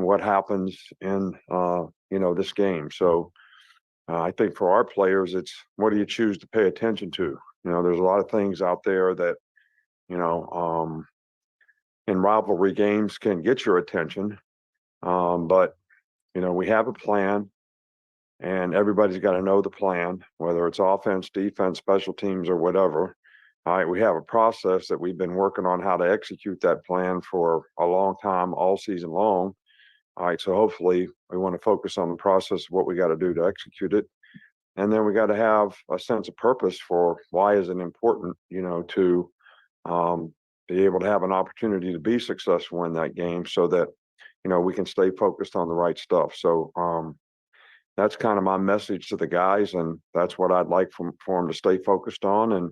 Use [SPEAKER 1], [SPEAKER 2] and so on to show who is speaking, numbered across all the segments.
[SPEAKER 1] what happens in this game. So I think for our players, it's what do you choose to pay attention to? There's a lot of things out there that you know in rivalry games can get your attention, but we have a plan. And everybody's got to know the plan, whether it's offense, defense, special teams, or whatever. All right, we have a process that we've been working on how to execute that plan for a long time, all season long. All right, so hopefully we want to focus on the process of what we got to do to execute it. And then we got to have a sense of purpose for why is it important, to be able to have an opportunity to be successful in that game so that, we can stay focused on the right stuff. So, that's kind of my message to the guys, and that's what I'd like for them to stay focused on. And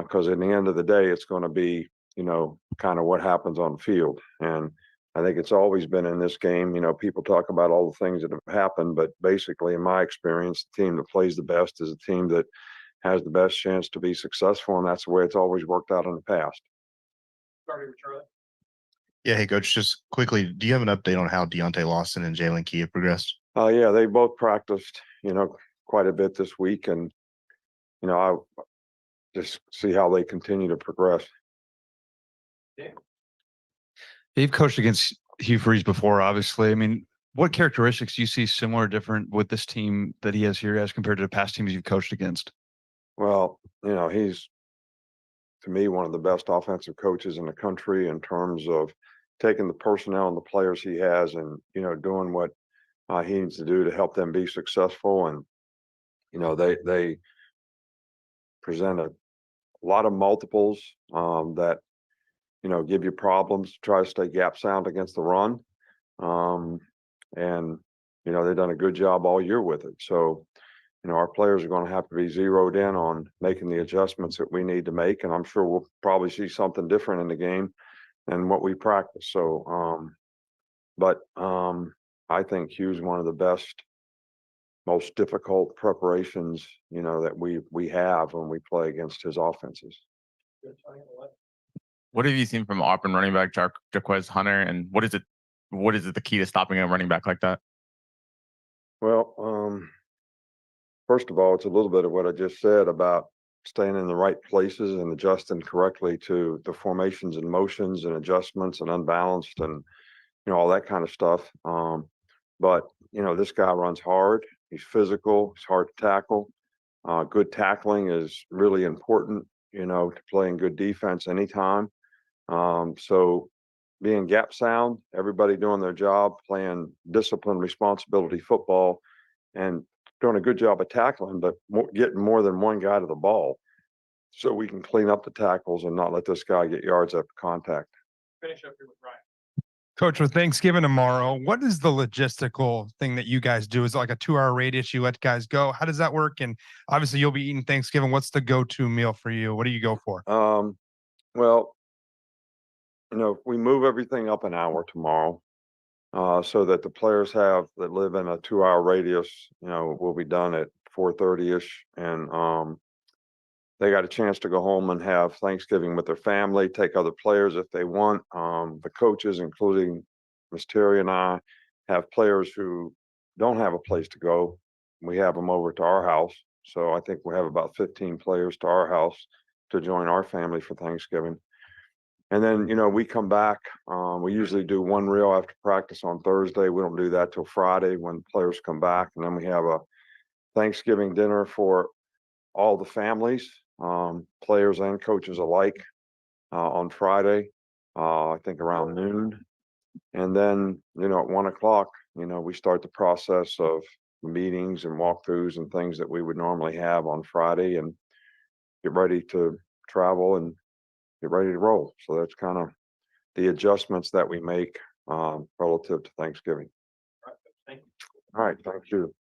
[SPEAKER 1] because at the end of the day, it's going to be, kind of what happens on the field. And I think it's always been in this game. People talk about all the things that have happened, but basically, in my experience, the team that plays the best is a team that has the best chance to be successful, and that's the way it's always worked out in the past.
[SPEAKER 2] Starting with Charlie.
[SPEAKER 3] Yeah, hey, Coach, just quickly, do you have an update on how Deonte Lawson and Jalen have progressed?
[SPEAKER 1] Yeah, they both practiced, quite a bit this week, and I just see how they continue to progress.
[SPEAKER 2] Yeah.
[SPEAKER 4] You've coached against Hugh Freeze before, obviously. I mean, what characteristics do you see similar or different with this team that he has here as compared to the past teams you've coached against?
[SPEAKER 1] Well, he's, to me, one of the best offensive coaches in the country in terms of taking the personnel and the players he has and, doing what he needs to do to help them be successful. And, they present a lot of multiples that, give you problems to try to stay gap sound against the run. And, they've done a good job all year with it. So, our players are going to have to be zeroed in on making the adjustments that we need to make. And I'm sure we'll probably see something different in the game than what we practice. So, I think Hugh's one of the best, most difficult preparations, that we have when we play against his offenses.
[SPEAKER 5] What have you seen from Auburn running back Jaquez Hunter, and what is it the key to stopping a running back like that?
[SPEAKER 1] Well, first of all, it's a little bit of what I just said about staying in the right places and adjusting correctly to the formations and motions and adjustments and unbalanced and all that kind of stuff. But this guy runs hard. He's physical. He's hard to tackle. Good tackling is really important, to playing good defense anytime. So being gap sound, everybody doing their job, playing discipline, responsibility football, and doing a good job of tackling, but getting more than one guy to the ball so we can clean up the tackles and not let this guy get yards after contact.
[SPEAKER 2] Finish up here with Ryan.
[SPEAKER 6] Coach, with Thanksgiving tomorrow, what is the logistical thing that you guys do? Is it like a 2-hour radius you let guys go? How does that work? And obviously you'll be eating Thanksgiving. What's the go-to meal for you? What do you go for?
[SPEAKER 1] Well, we move everything up an hour tomorrow so that the players that live in a 2-hour radius, will be done at 4:30-ish. And they got a chance to go home and have Thanksgiving with their family, take other players if they want. The coaches, including Miss Terry and I, have players who don't have a place to go. We have them over to our house. So I think we have about 15 players to our house to join our family for Thanksgiving. And then, we come back. We usually do one reel after practice on Thursday. We don't do that till Friday when players come back. And then we have a Thanksgiving dinner for all the families, players and coaches alike, on Friday, I think around noon. And then, at 1:00, we start the process of meetings and walkthroughs and things that we would normally have on Friday and get ready to travel and get ready to roll. So that's kind of the adjustments that we make relative to Thanksgiving.
[SPEAKER 2] All right, thank you.
[SPEAKER 1] All right, thank you.